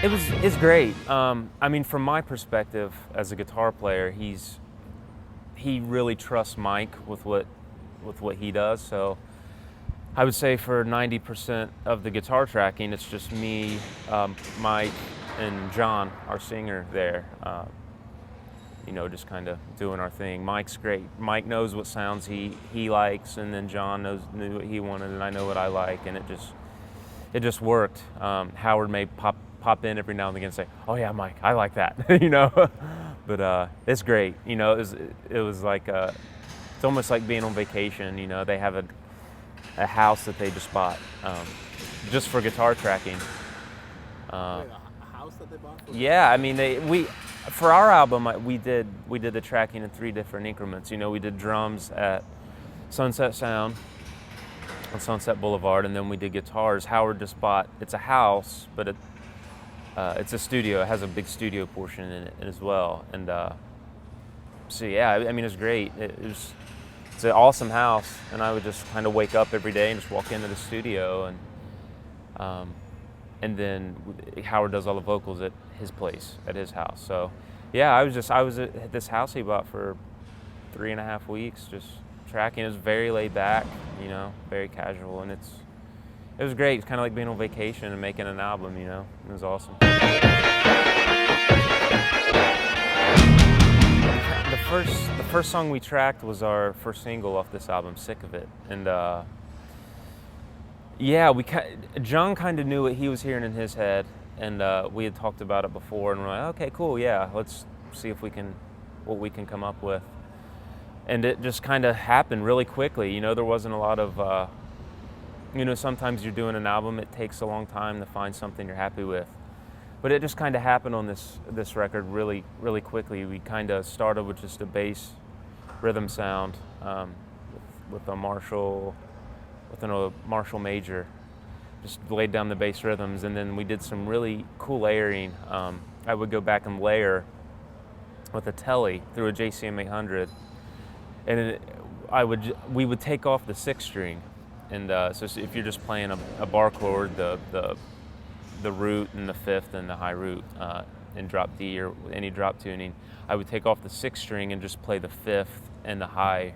It's great. I mean, from my perspective as a guitar player, he really trusts Mike with what he does. So I would say for 90% of the guitar tracking, it's just me, Mike, and John, our singer there. Just kind of doing our thing. Mike's great. Mike knows what sounds he likes, and then John knew what he wanted, and I know what I like, and it just worked. Howard may pop in every now and again and say, "Oh yeah, Mike, I like that," But it's great. It was like it's almost like being on vacation. They have a house that they just bought just for guitar tracking. Wait, a house that they bought? Yeah, I mean for our album we did the tracking in 3 different increments. We did drums at Sunset Sound on Sunset Boulevard, and then we did guitars. Howard just bought. It's a house, but it's a studio. It has a big studio portion in it as well. And so yeah, I mean it's great. It's an awesome house, and I would just kind of wake up every day and just walk into the studio, and then Howard does all the vocals at his place, at his house. So yeah, I was at this house he bought for 3.5 weeks, just tracking. It was very laid back, very casual, and it was great. It's kind of like being on vacation and making an album, It was awesome. The first song we tracked was our first single off this album, Sick of It. And yeah, John kind of knew what he was hearing in his head, and we had talked about it before, and we're like, okay, cool, yeah, let's see if what we can come up with. And it just kind of happened really quickly. There wasn't a lot of, sometimes you're doing an album, it takes a long time to find something you're happy with. But it just kind of happened on this record really, really quickly. We kind of started with just a bass rhythm sound with a Marshall major. Just laid down the bass rhythms, and then we did some really cool layering. I would go back and layer with a telly through a JCM 800, and we would take off the 6th string, and so if you're just playing a bar chord, the root and the 5th and the high root in drop D or any drop tuning, I would take off the 6th string and just play the 5th and the high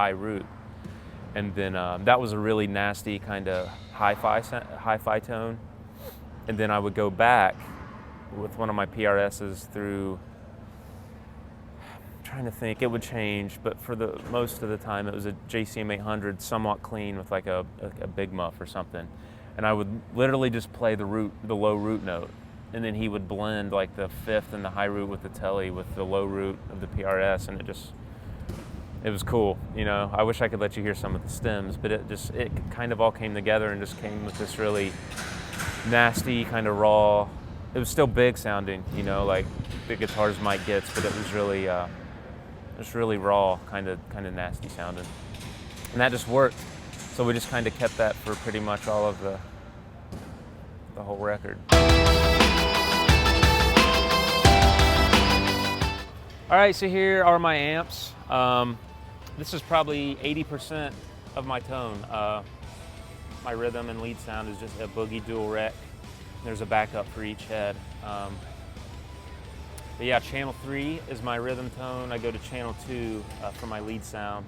root. And then that was a really nasty kind of hi-fi tone. And then I would go back with one of my PRSs through, I'm trying to think, it would change, but for the most of the time it was a JCM 800 somewhat clean with like a big muff or something. And I would literally just play the low root note. And then he would blend like the 5th and the high root with the telly with the low root of the PRS, and it was cool. I wish I could let you hear some of the stems, but it kind of all came together and just came with this really nasty kind of raw. It was still big sounding, like big guitars Mike gets, but it was really raw, kind of nasty sounding, and that just worked. So we just kind of kept that for pretty much all of the whole record. All right, so here are my amps. This is probably 80% of my tone. My rhythm and lead sound is just a Boogie dual rec. There's a backup for each head. But yeah, channel 3 is my rhythm tone. I go to channel 2 for my lead sound.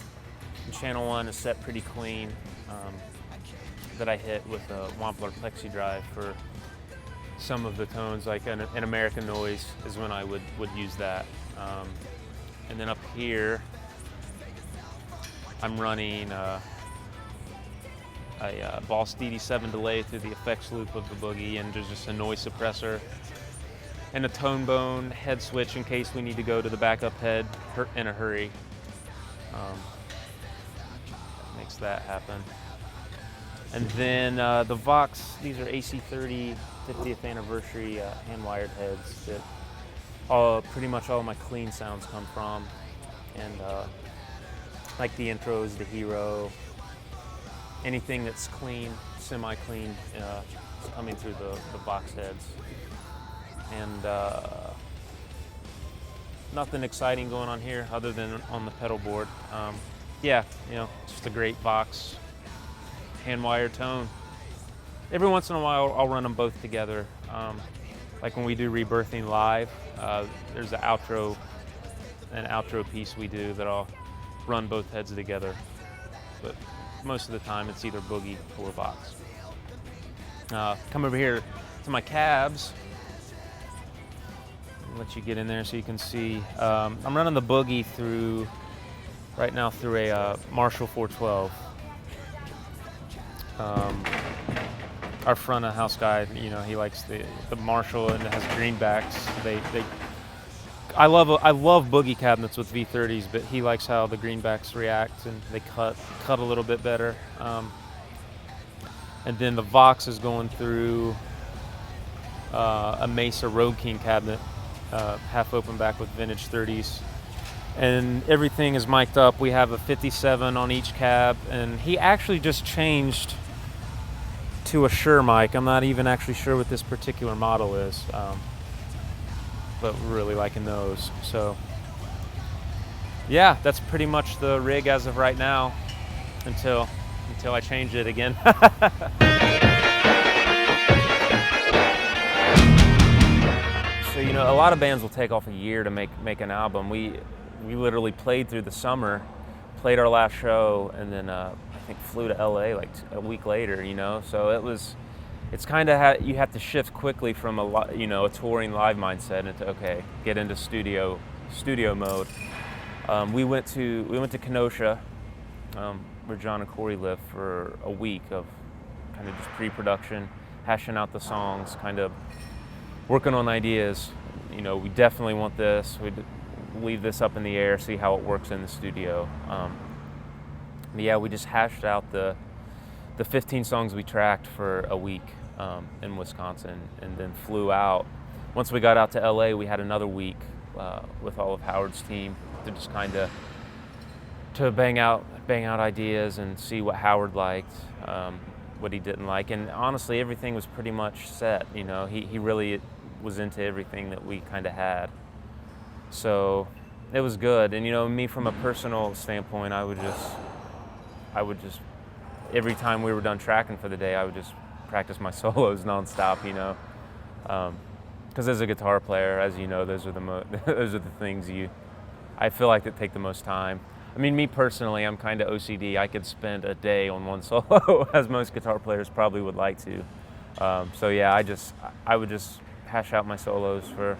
And channel 1 is set pretty clean, that I hit with a Wampler plexi drive for some of the tones, like an American Noise is when I would use that. And then up here, I'm running a Boss DD7 delay through the effects loop of the Boogie, and there's just a noise suppressor and a tone bone head switch in case we need to go to the backup head in a hurry. Makes that happen. And then the Vox, these are AC30 50th anniversary hand-wired heads that pretty much all my clean sounds come from. And like the intros, the hero, anything that's clean, semi-clean, is coming through the Vox heads. And nothing exciting going on here other than on the pedal board. Yeah, just a great Vox hand-wired tone. Every once in a while, I'll run them both together. like when we do Rebirthing live, there's an outro piece we do that I'll run both heads together. But most of the time it's either boogie or vox. Come over here to my cabs. I'll let you get in there so you can see. I'm running the boogie right now through a Marshall 412. Our front of house guy, he likes the Marshall, and it has greenbacks. I love boogie cabinets with V30s, but he likes how the greenbacks react and they cut a little bit better. And then the Vox is going through a Mesa Road King cabinet, half open back with vintage 30s. And everything is mic'd up. We have a 57 on each cab, and he actually just changed to a Shure mic. I'm not even actually sure what this particular model is, but really liking those. So yeah, that's pretty much the rig as of right now until I change it again. So a lot of bands will take off a year to make an album. We literally played through the summer, played our last show, and then I think flew to LA like a week later. So it's kind of you have to shift quickly from a touring live mindset into get into studio mode. We went to Kenosha, where John and Corey live, for a week of kind of just pre-production, hashing out the songs, kind of working on ideas. We definitely want this. We'd leave this up in the air, see how it works in the studio. Yeah, we just hashed out the 15 songs we tracked for a week in Wisconsin, and then flew out. Once we got out to LA, we had another week with all of Howard's team to just kind of bang out ideas and see what Howard liked, what he didn't like, and honestly, everything was pretty much set. He really was into everything that we kind of had, so it was good. And me, from a personal standpoint, I would just every time we were done tracking for the day, I would just practice my solos nonstop. Because as a guitar player, as you know, those are the things I feel like that take the most time. I mean, me personally, I'm kind of OCD. I could spend a day on one solo, as most guitar players probably would like to. So yeah, I would just hash out my solos for a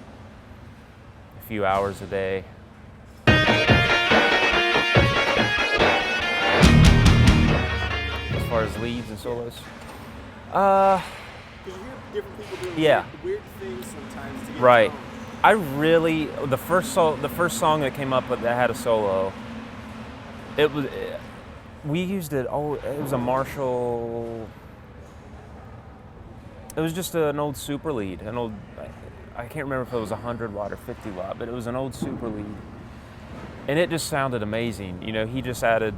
few hours a day. As far as leads and solos, You hear different people doing weird things sometimes to get right. tone. I really, the first song that came up that had a solo, we used it. It was a Marshall. It was just an old super lead, I can't remember if it was 100 watt or 50 watt, but it was an old super lead, and it just sounded amazing. He just added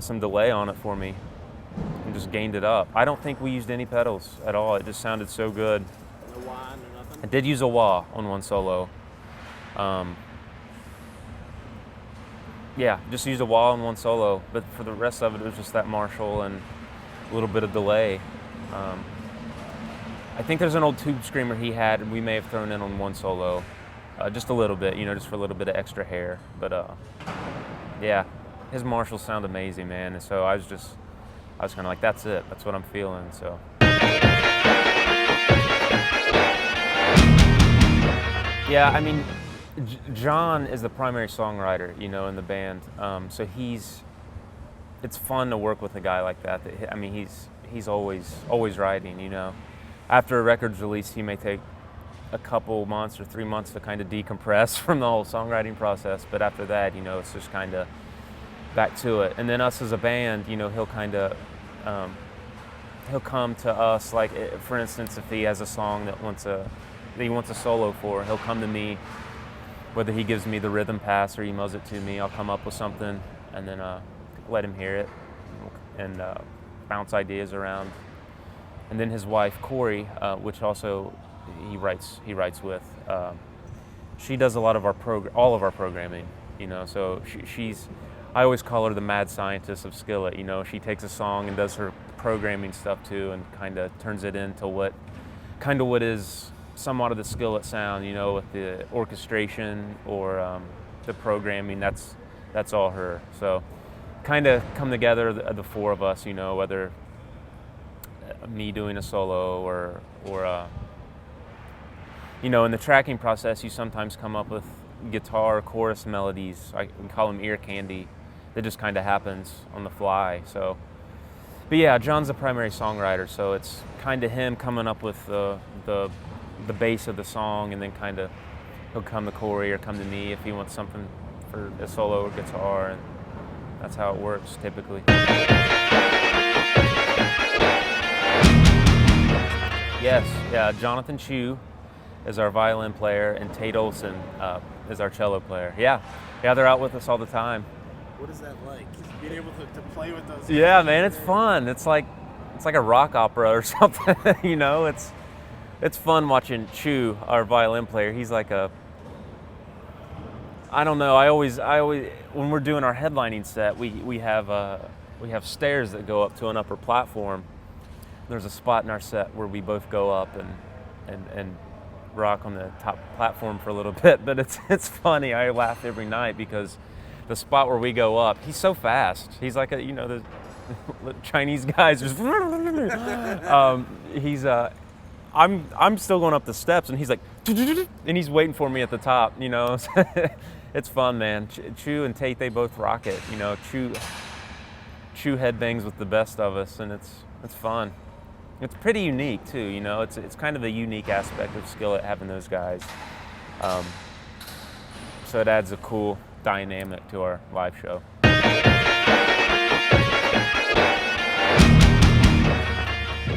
some delay on it for me, and just gained it up. I don't think we used any pedals at all. It just sounded so good. No wah, no nothing. I did use a wah on one solo. Yeah, just used a wah on one solo, but for the rest of it was just that Marshall and a little bit of delay. I think there's an old tube screamer he had, and we may have thrown in on one solo, just a little bit, just for a little bit of extra hair. But yeah, his Marshalls sound amazing, man. And so I was kind of like, that's it. That's what I'm feeling. So. Yeah, I mean, John is the primary songwriter, in the band. So it's fun to work with a guy like that. He's always writing, After a record's released, he may take a couple months or 3 months to kind of decompress from the whole songwriting process. But after that, it's just kind of back to it. And then us as a band, he'll kind of, he'll come to us, like, for instance, if he has a song that he wants a solo for, he'll come to me, whether he gives me the rhythm pass or emails it to me. I'll come up with something and then let him hear it and bounce ideas around. And then his wife, Corey, which also he writes with, she does a lot of all of our programming, so I always call her the mad scientist of Skillet. She takes a song and does her programming stuff too, and kind of turns it into what kind of what is somewhat of the Skillet sound, you know, with the orchestration or the programming. That's all her. So kind of come together, the four of us, you know, whether me doing a solo or you know, in the tracking process, you sometimes come up with guitar chorus melodies. I can call them ear candy. That just kind of happens on the fly. So, but yeah, John's the primary songwriter, so it's kind of him coming up with the base of the song, and then kind of he'll come to Corey or come to me if he wants something for a solo or guitar, and that's how it works typically. Yes, yeah, Jonathan Chu is our violin player, and Tate Olson is our cello player. Yeah, they're out with us all the time. What is that like? Being able to play with those? Yeah, man, it's fun. It's like a rock opera or something. You know, it's fun watching Chu, our violin player. He's like I don't know. I always when we're doing our headlining set, we have stairs that go up to an upper platform. There's a spot in our set where we both go up and rock on the top platform for a little bit, but it's funny. I laugh every night because the spot where we go up, he's so fast. He's like the Chinese guys. Just I'm still going up the steps, and he's like, and he's waiting for me at the top. You know, it's fun, man. Chu and Tate, they both rock it. You know, Chu headbangs with the best of us, and it's fun. It's pretty unique too, you know. It's kind of a unique aspect of Skillet having those guys. So it adds a cool dynamic to our live show.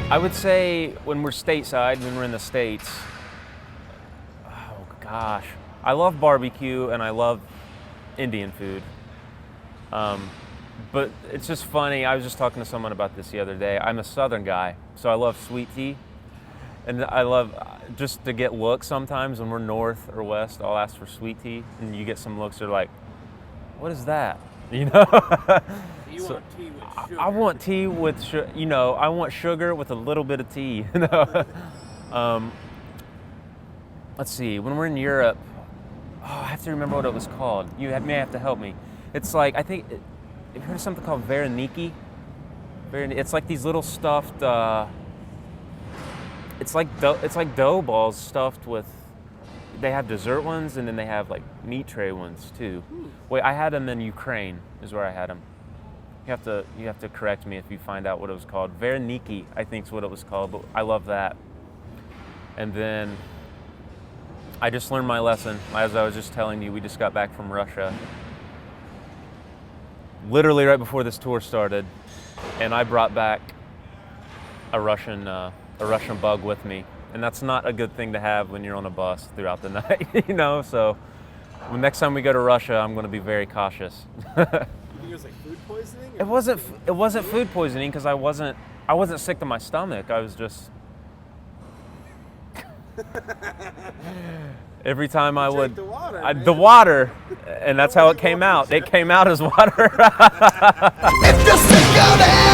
I would say when we're stateside, when we're in the States, oh gosh, I love barbecue and I love Indian food. But it's just funny, I was just talking to someone about this the other day. I'm a Southern guy, so I love sweet tea. And I love just to get looks sometimes when we're north or west, I'll ask for sweet tea, and you get some looks that are like, what is that? You know? You want tea with sugar. I want tea with, you know, I want sugar with a little bit of tea. You know? Let's see, when we're in Europe, I have to remember what it was called. You may have to help me. It's like, I think, have you heard of something called vereniki? It's like these little stuffed, it's like dough balls stuffed with, they have dessert ones and then they have like meat tray ones too. Wait, I had them in Ukraine is where I had them. You have to correct me if you find out what it was called. Vereniki, I think is what it was called, but I love that. And then I just learned my lesson. As I was just telling you, we just got back from Russia. Literally right before this tour started, and I brought back a Russian bug with me, and that's not a good thing to have when you're on a bus throughout the night, you know. So, next time we go to Russia, I'm going to be very cautious. You think it was like food poisoning? It wasn't food poisoning because I wasn't sick to my stomach. I was just every time I would the water, water, and that's how it came out. It came out as water. It's just a go to hell.